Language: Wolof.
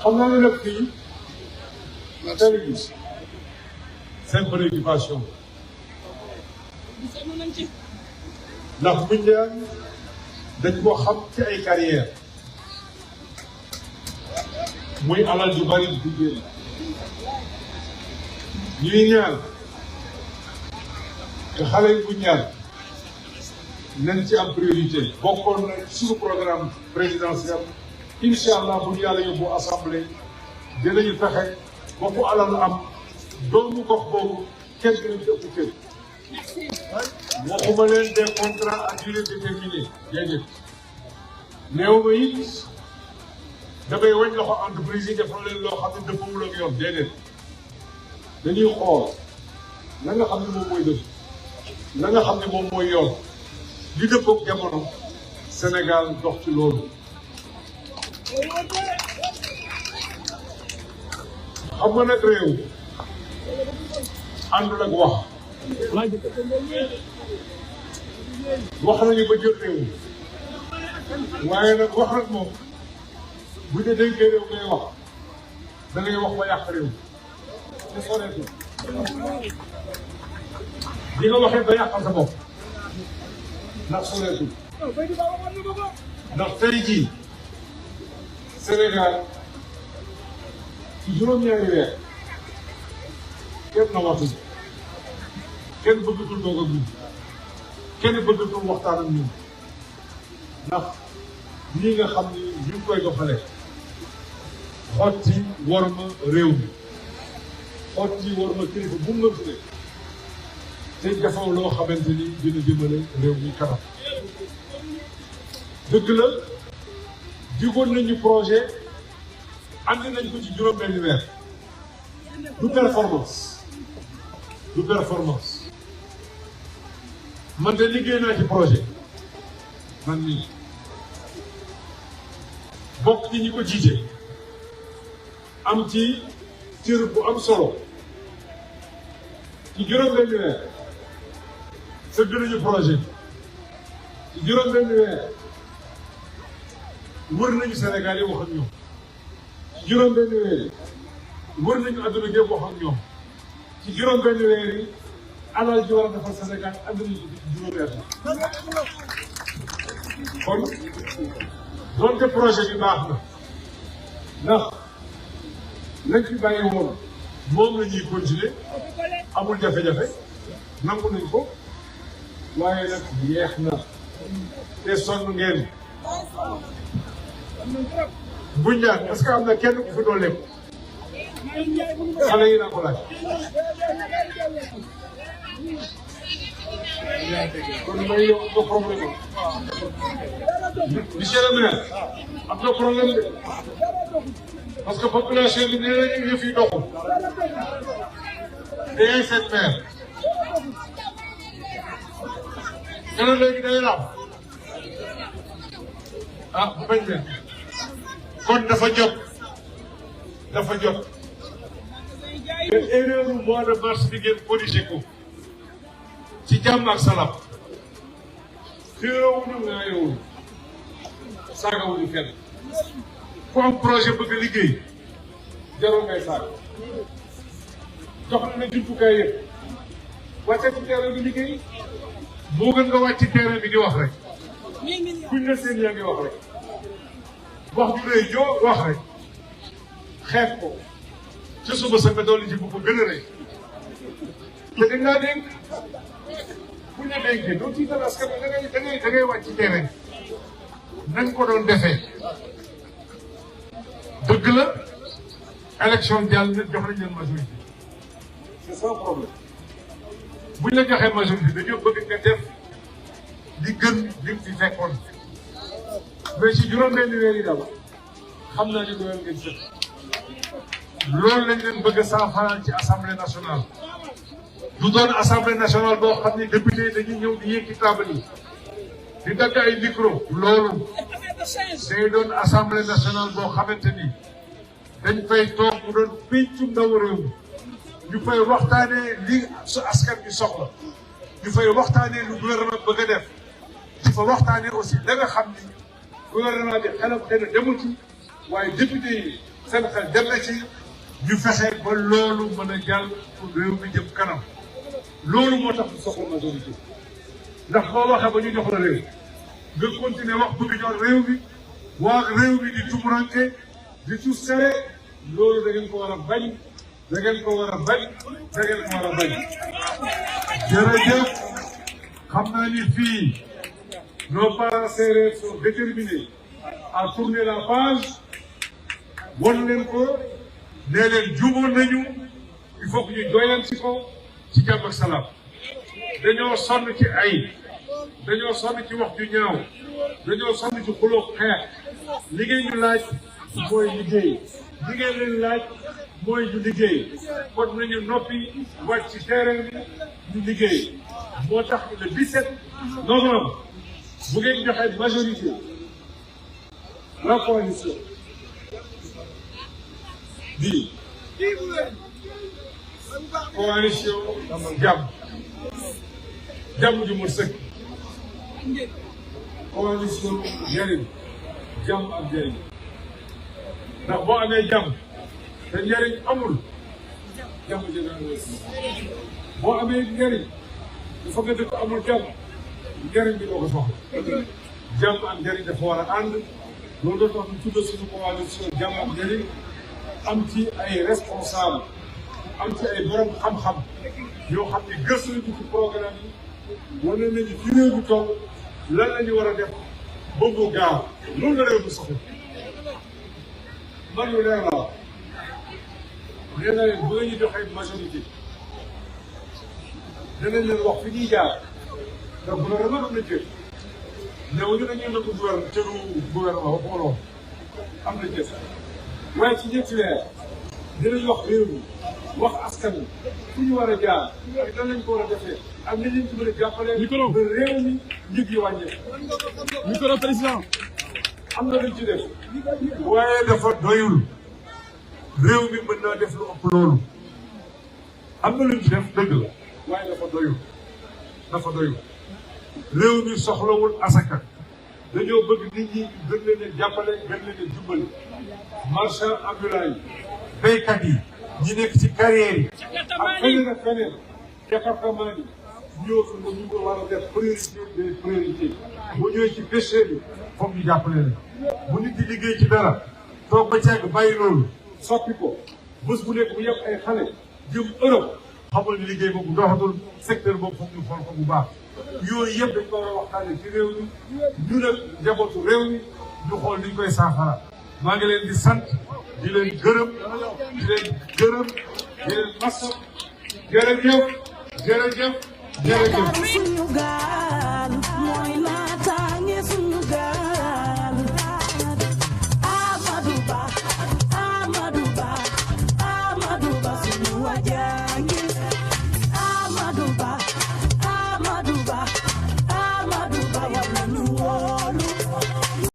xam naa ne nag fii tey gis seen préoccupation ndax Milliards dañ ko xam ci ay carrière muy alal ju bari di génn ñuy ñaan te xale yi bu ñaan nañ ci am priorité bokkoon na suñu programme présidentiel incha allah bu ñu yàlla yóbbu assemblée dinañu fexe ba fu alal am doomu gox boobu kenn dinañ ci ëpp kër waxuma leen des contrats à durée déterminée déedéet néew ma it dafay wañ loxo entreprise yi defal leen loo xam ne dëppawul ak yoon déedéet dañuy xool la nga xam ne moom mooy dëgg la nga xam ne moom mooy yoon li dëppook jamono Sénégal dox ci loolu xam nga nag réew àndul ak wax nañu ba jël réew waaye nag wax nag moom bu dee dénkee réew ngay wax da ngay wax ba yàq réew te soreetu di nga waxee ba yàqal sa bopp ndax soreetu ndax tey jii Sénégal ci juróom-ñaari weer kenn na waxtu kenn bëggatul doog ak ñun kenn bëggatul waxtaan ak ñun ndax lii nga xam ni ñu ngi koy doxalee xotti war ma réew mi xotti war ma kilifa bu mu nga te dafa loo xamante ni dina jëmale réew mi kanam dëgg la digoon nañu projet andi nañ ko ci juróom-benni weer du performance man de liggéey naa ci projet man nii bokk ci ñi ko jiite am ci cër bu am solo ci juróom-benni weer sëgg nañu projet ci juróom-benni weer wër nañu Sénégal yi wax ak ñoom ci juróom-benni weer yi wër nañu adduna gépp wax ak ñoom ci juróom-benni weer yi alal ji war a defar Sénégal ànd nañu ci juróomi at kon donte projet bi baax na ndax lañ fi bàyyi woon moom la ñuy continuer amul jafe-jafe nangu nañ ko waaye nag yeex na te sonn ngeen buñ ñaan est-ce que am na kenn ku fi doon lépp xale yi na ko laaj kon may yow am nga problème monsieur le maire am na problème de parce que population bi nee nañu yëf yi doxul te seen maire keneen léegi day laam ah bu bañ leen kon dafa jot te erreur mois de mars bi ngeen corrigé ko ci jàmm ak salaam xéewuñu ngaayowuñu saagawuñu kenn ku am projet bëgg liggéey jarul ngay saag jox na jumtukaay yëpp wàcce ci terrain bi liggéey moo gën nga wàcc ci terrain bi di wax rek kuñ la seen yaa ngi wax rek wax ju rëy joo wax rek xeeb ko ca suba sa nga dolli ci bu ko gën a rëy te dañ laa dénk buñ la dénkee doo tiital askan wi da ngay wàcc ci terrain nañ ko doon defee dëgg la élection jàll na jox nañ leen majorité c'est sans problème buñ la joxee majorité dañoo bëgg nga def li gën li fi fekkoon mais ci juróom-benni weer yi daal xam naa ne doyal ngeen sëkk loolu lañ leen bëgg a saafaraal ci assemblée nationale du doon assemblée nationale boo xam ne député yi dañuy ñëw di yéeg ci table yi di dagg ay micro loolu day doon assemblée nationale boo xamante ni dañ fay toog mu doon péncu ndaw réew mi ñu fay waxtaanee li su askan bi soxla ñu fay waxtaanee lu gouvernement bëgg a def di fa waxtaanee aussi da nga xam ni gouvernement bi xelam xëy na demul ci waaye député yi seen xel dem na ci ñu fexe ba loolu mën a jàll pour réew mi jëm kanam loolu moo tax ñu soxla majorité ndax boo waxee ba ñu jox la réew nga continuer wax bëgg ñor réew mi waa réew mi di tumuranke di suuf sere loolu da ngeen ko war a bañ da ngeen ko war a bañ da ngeen ko war a bañ. jërëjëf xam naa ni fii nos parents sérères sont déterminés à tourner la page won leen ko nee leen juboon nañu il faut que ñu doyal ci ko ci jàmm ak salaam dañoo sonn ci ay dañoo sonn ci wax ju ñaaw dañoo sonn ci xuloo xeex li ngeen ñu laaj mooy liggéey li ngeen leen laaj mooy ñu liggéey kon nañu noppi wàcc ci terrain bi ñu liggéey moo tax le 17 novembre bu ngeen joxe majorité la coalition bi coalition jàmm ju mu sëkk coalition njëriñ jàmm ak njëriñ ndax boo amee jàmm te njëriñ amul jàmm jëgaanos boo amee njëriñ dafa nga dëkk amul jàmm njëriñ bi doo ko soxla jàmm ak njëriñ dafa war a ànd loolu tax ñu tudd suñu coalition jàmm ak njëriñ am ci ay responsable am ci ay borom xam-xam yoo xam ne gëstu nañu ci programme yi wane nañu fi réew mi toll lan la ñu war a def ba mu gaaw loolu la réew mi soxla man lu leer la nee na leen bu ñu joxee majorité danañ leen wax fi ñuy jaar ndax gouvernement am na cër néew ñu dañuy nangu cëru gouvernement waxuma lool am na cër waaye ci ñetti weer dinañ wax réew mi wax askan wi fu ñu war a jaar ak nan lañ ko war a defee ak ni ñu ci mën a jàppalee ba réew mi njëg yi wàññeeku. micro président. am na luñ ci def waaye dafa doyul réew mi mën naa def lu ëpp loolu am na luñ ci def dëgg la waaye dafa doyul réew mi soxlawul asaka dañoo bëgg nit ñi gën leen a jàppale gën leen a jubbali marchand ambulant yi béykat yi ñi nekk ci carrière yi ak feneen ak feneen département yi ñu ko war a def priorité des priorités bu ñëwee ci pêcheurs yi foog ñu jàppale leen bu nit di liggéey ci dara toog ba ceeg bàyyi loolu soppi ko bés bu nekk bu yëpp ay xale jëm Europe xamul ni liggéey boobu doxatul secteur boobu foog ñu xool ko bu baax yooyu yëpp dañ ko war a waxtaane ci réew mi ñu nag njabootu réew mi ñu xool niñ koy saafara maa ngi leen di sant di leen gërëm di leen massa jërëjëf